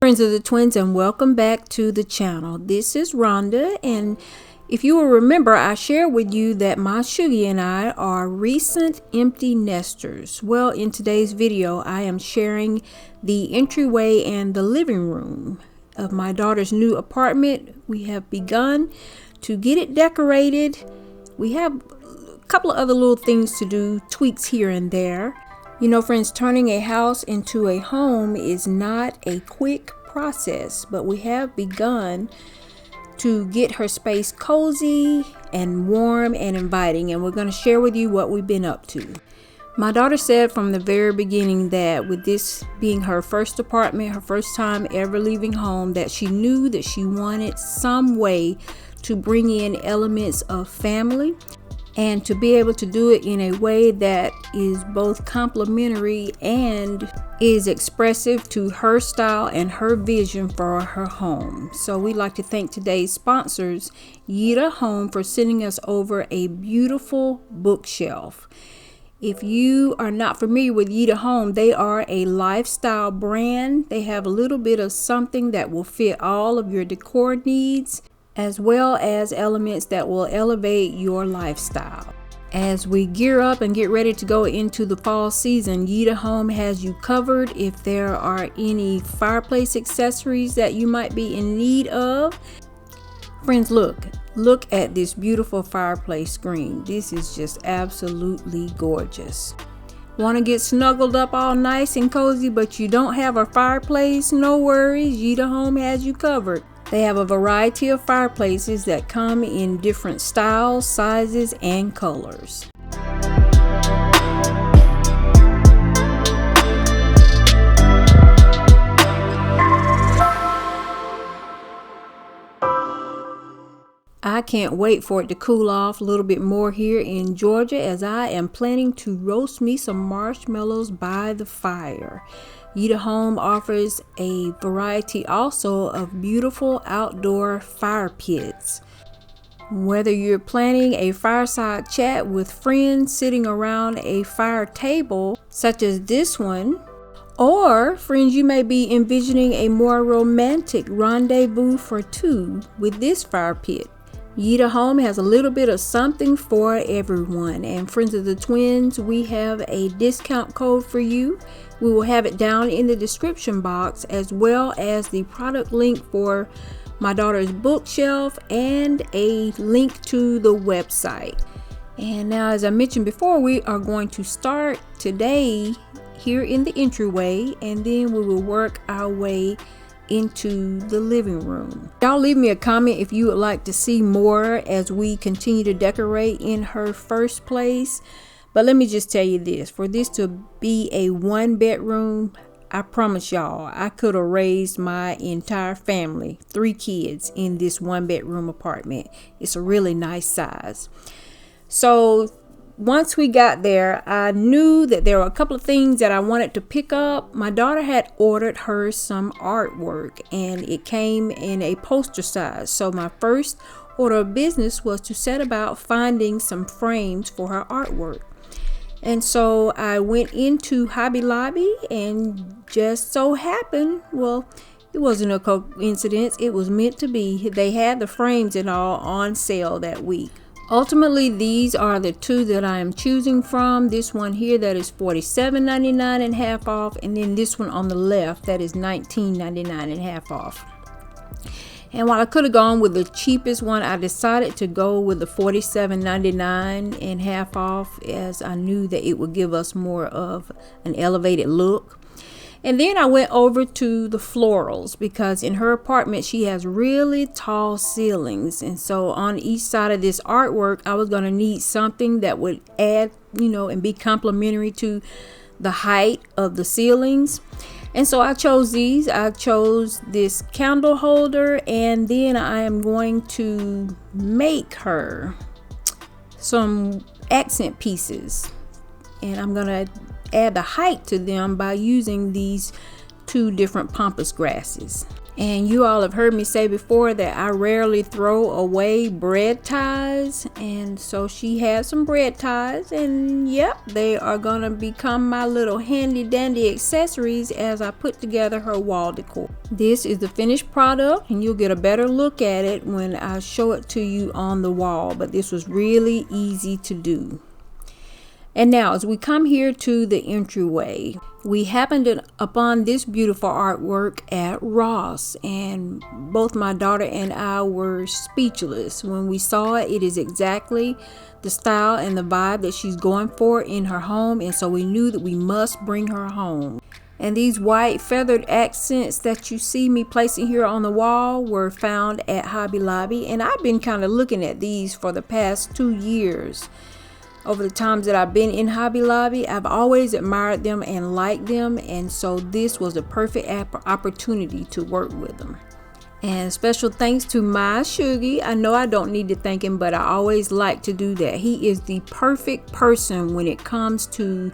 Friends of the twins, and welcome back to the channel. This is Rhonda, and if you will remember, I shared with you that my Shuggy and I are recent empty nesters. Well, in today's video I am sharing the entryway and the living room of my daughter's new apartment. We have begun to get it decorated. We have a couple of other little things to do, tweaks here and there. You know, friends, turning a house into a home is not a quick process, but we have begun to get her space cozy and warm and inviting, and we're going to share with you what we've been up to. My daughter said from the very beginning that with this being her first apartment, her first time ever leaving home, that she knew that she wanted some way to bring in elements of family, and to be able to do it in a way that is both complimentary and is expressive to her style and her vision for her home. So we'd like to thank today's sponsors, Yitahome, for sending us over a beautiful bookshelf. If you are not familiar with Yitahome, they are a lifestyle brand. They have a little bit of something that will fit all of your decor needs, as well as elements that will elevate your lifestyle. As we gear up and get ready to go into the fall season, Yitahome has you covered if there are any fireplace accessories that you might be in need of. Friends, look at this beautiful fireplace screen. This is just absolutely gorgeous. Want to get snuggled up all nice and cozy, but you don't have a fireplace? No worries, Yitahome has you covered. They have a variety of fireplaces that come in different styles, sizes, and colors. I can't wait for it to cool off a little bit more here in Georgia, as I am planning to roast me some marshmallows by the fire. Yitahome offers a variety also of beautiful outdoor fire pits. Whether you're planning a fireside chat with friends sitting around a fire table, such as this one, or friends, you may be envisioning a more romantic rendezvous for two with this fire pit. Yitahome has a little bit of something for everyone, and friends of the twins, we have a discount code for you. We will have it down in the description box, as well as the product link for my daughter's bookshelf and a link to the website. And now, as I mentioned before, we are going to start today here in the entryway, and then we will work our way into the living room. Y'all leave me a comment if you would like to see more as we continue to decorate in her first place. But let me just tell you this, for this to be a one bedroom, I promise y'all, I could have raised my entire family, 3 kids, in this one bedroom apartment. It's a really nice size. So once we got there, I knew that there were a couple of things that I wanted to pick up. My daughter had ordered her some artwork, and it came in a poster size. So my first order of business was to set about finding some frames for her artwork. And so I went into Hobby Lobby, and just so happened, well, it wasn't a coincidence, it was meant to be, they had the frames and all on sale that week. Ultimately, these are the 2 that I am choosing from. This one here that is $47.99 and half off, and then this one on the left that is $19.99 and half off. And while I could have gone with the cheapest one, I decided to go with the $47.99 and half off, as I knew that it would give us more of an elevated look. And then I went over to the Florals, because in her apartment she has really tall ceilings, and so on each side of this artwork I was going to need something that would add, and be complementary to the height of the ceilings. And so I chose these. I chose this candle holder, and then I am going to make her some accent pieces, and I'm going to add the height to them by using these 2 different pampas grasses. And you all have heard me say before that I rarely throw away bread ties. And so she had some bread ties. And yep, they are going to become my little handy dandy accessories as I put together her wall decor. This is the finished product, and you'll get a better look at it when I show it to you on the wall. But this was really easy to do. And now as we come here to the entryway, we happened upon this beautiful artwork at Ross, and both my daughter and I were speechless when we saw it. It is exactly the style and the vibe that she's going for in her home, and so we knew that we must bring her home. And these white feathered accents that you see me placing here on the wall were found at Hobby Lobby, and I've been kind of looking at these for the past 2 years. Over the times that I've been in Hobby Lobby, I've always admired them and liked them, and so this was a perfect opportunity to work with them. And special thanks to my Shuggy. I know I don't need to thank him, but I always like to do that. He is the perfect person when it comes to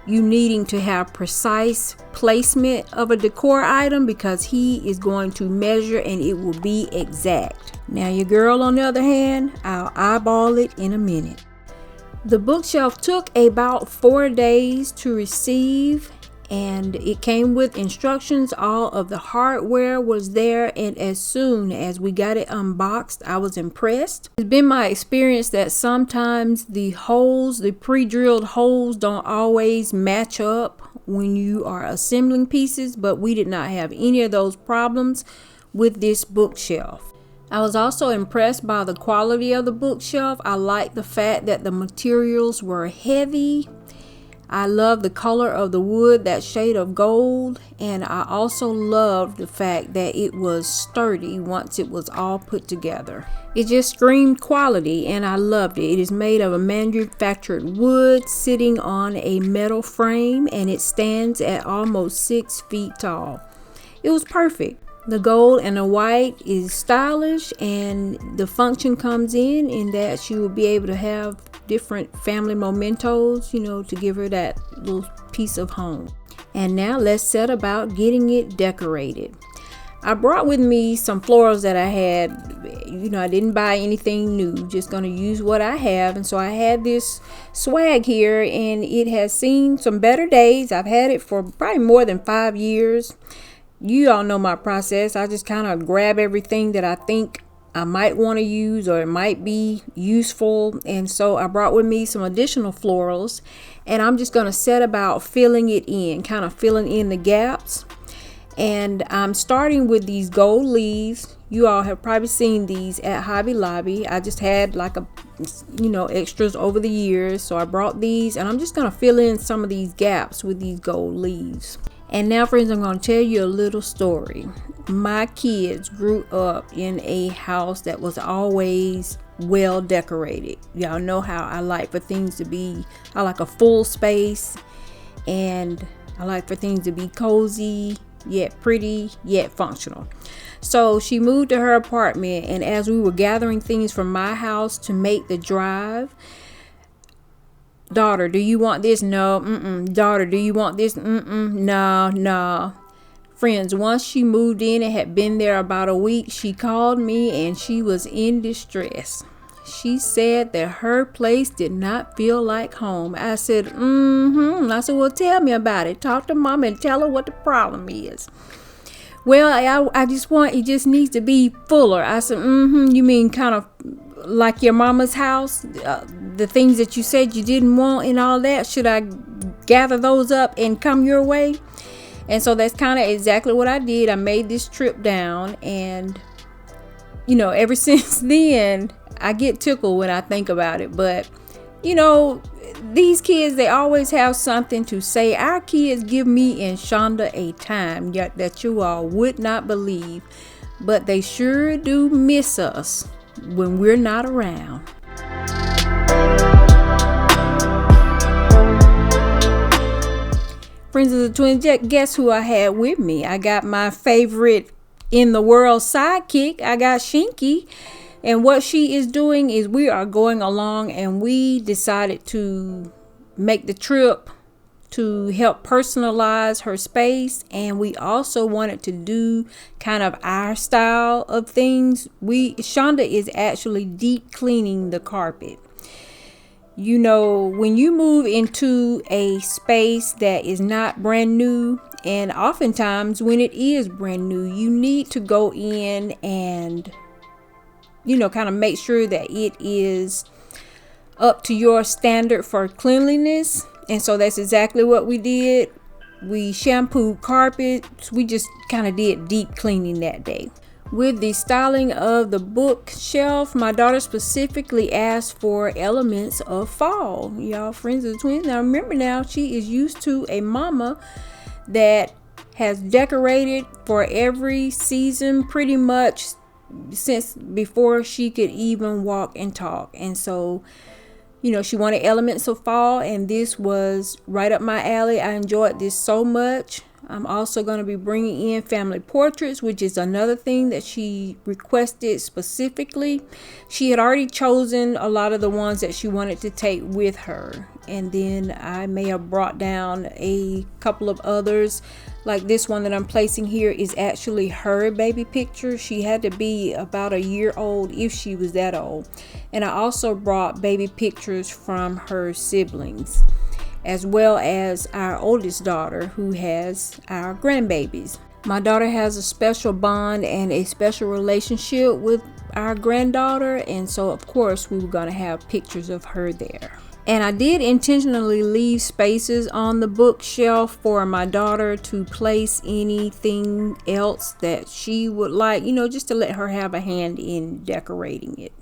you needing to have precise placement of a decor item, because he is going to measure and it will be exact. Now your girl, on the other hand, I'll eyeball it in a minute. The bookshelf took about 4 days to receive, and it came with instructions. All of the hardware was there, and as soon as we got it unboxed, I was impressed. It's been my experience that sometimes the holes, the pre-drilled holes, don't always match up when you are assembling pieces, but we did not have any of those problems with this bookshelf. I was also impressed by the quality of the bookshelf. I like the fact that the materials were heavy. I love the color of the wood, that shade of gold, and I also loved the fact that it was sturdy once it was all put together. It just screamed quality, and I loved it. It is made of a manufactured wood sitting on a metal frame, and it stands at almost 6 feet tall. It was perfect. The gold and the white is stylish, and the function comes in that she will be able to have different family mementos, to give her that little piece of home. And now let's set about getting it decorated. I brought with me some florals that I had. I didn't buy anything new, just going to use what I have. And so I had this swag here, and it has seen some better days. I've had it for probably more than 5 years. You all know my process. I just kind of grab everything that I think I might want to use or it might be useful. And so I brought with me some additional florals, and I'm just going to set about filling it in, kind of filling in the gaps. And I'm starting with these gold leaves. You all have probably seen these at Hobby Lobby. I just had extras over the years. So I brought these, and I'm just going to fill in some of these gaps with these gold leaves. And now, friends, I'm going to tell you a little story. My kids grew up in a house that was always well decorated. Y'all know how I like for things to be, I like a full space, and I like for things to be cozy, yet pretty, yet functional. So she moved to her apartment, and as we were gathering things from my house to make the drive, daughter, do you want this? No. Daughter, do you want this? No. Friends, once she moved in and had been there about a week, she called me and she was in distress. She said that her place did not feel like home. I said, I said, well, tell me about it. Talk to mom and tell her what the problem is. Well, I just it just needs to be fuller. I said, you mean kind of like your mama's house? The things that you said you didn't want and all that, should I gather those up and come your way? And so that's kind of exactly what I did. I made this trip down, and ever since then I get tickled when I think about it. But these kids, they always have something to say. Our kids give me and Shonda a time that you all would not believe, but they sure do miss us when we're not around. Friends of the Twins, guess who I had with me? I got my favorite in the world sidekick. I got Shinky. And what she is doing is we are going along, and we decided to make the trip to help personalize her space, and we also wanted to do kind of our style of things. Shonda is actually deep cleaning the carpet. You know, when you move into a space that is not brand new, and oftentimes when it is brand new, you need to go in and, you know, kind of make sure that it is up to your standard for cleanliness. And so that's exactly what we did. We shampooed carpets. We just kind of did deep cleaning that day. With the styling of the bookshelf, my daughter specifically asked for elements of fall. Y'all, friends of the twins. Now remember, now she is used to a mama that has decorated for every season pretty much since before she could even walk and talk. And so, you know, she wanted elements of fall, and this was right up my alley. I enjoyed this so much. I'm also going to be bringing in family portraits, which is another thing that she requested specifically. She had already chosen a lot of the ones that she wanted to take with her, and then I may have brought down a couple of others. Like this one that I'm placing here is actually her baby picture. She had to be about a year old, if she was that old. And I also brought baby pictures from her siblings, as well as our oldest daughter, who has our grandbabies. My daughter has a special bond and a special relationship with our granddaughter, and so of course we were going to have pictures of her there. And I did intentionally leave spaces on the bookshelf for my daughter to place anything else that she would like, you know, just to let her have a hand in decorating it.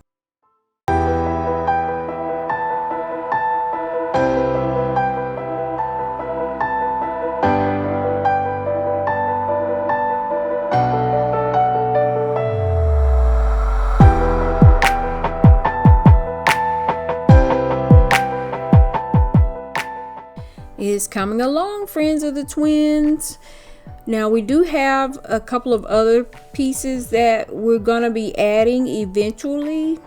Is coming along, friends of the twins. Now we do have a couple of other pieces that we're gonna be adding eventually,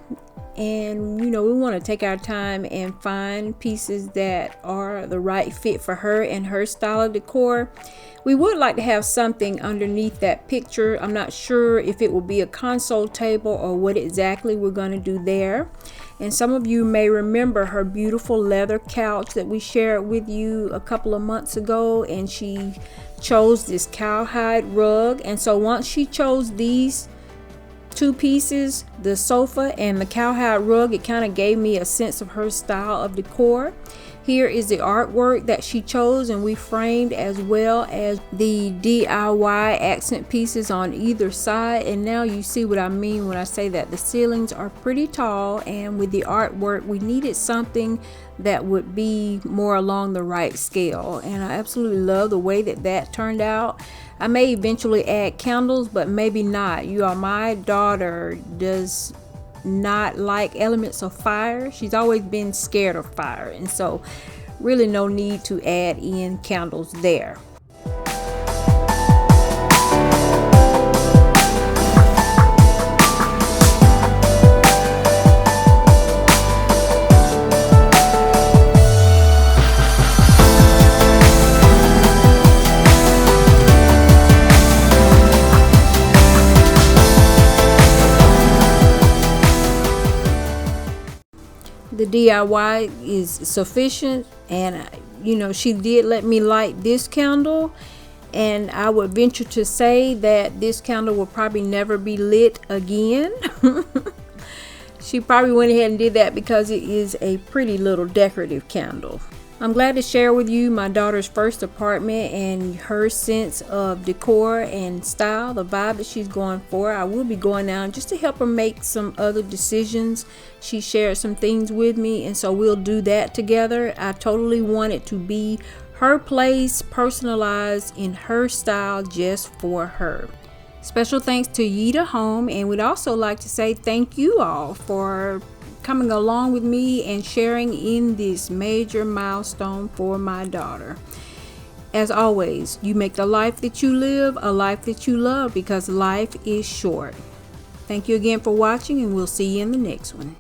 and you know, we want to take our time and find pieces that are the right fit for her and her style of decor. We would like to have something underneath that picture. I'm not sure if it will be a console table or what exactly we're going to do there. And some of you may remember her beautiful leather couch that we shared with you a couple of months ago, and she chose this cowhide rug. And so once she chose these two pieces, the sofa and the cowhide rug, it kind of gave me a sense of her style of decor. Here is the artwork that she chose, and we framed, as well as the DIY accent pieces on either side. And now you see what I mean when I say that the ceilings are pretty tall, and with the artwork we needed something that would be more along the right scale, and I absolutely love the way that that turned out. I may eventually add candles, but maybe not. You all, my daughter does not like elements of fire. She's always been scared of fire, and so really no need to add in candles there. The DIY is sufficient, and you know, she did let me light this candle, and I would venture to say that this candle will probably never be lit again. She probably went ahead and did that because it is a pretty little decorative candle. I'm glad to share with you my daughter's first apartment and her sense of decor and style, the vibe that she's going for. I will be going down just to help her make some other decisions. She shared some things with me, and so we'll do that together. I totally want it to be her place, personalized in her style, just for her. Special thanks to Yitahome, and we'd also like to say thank you all for coming along with me and sharing in this major milestone for my daughter. As always, you make the life that you live a life that you love, because life is short. Thank you again for watching, and we'll see you in the next one.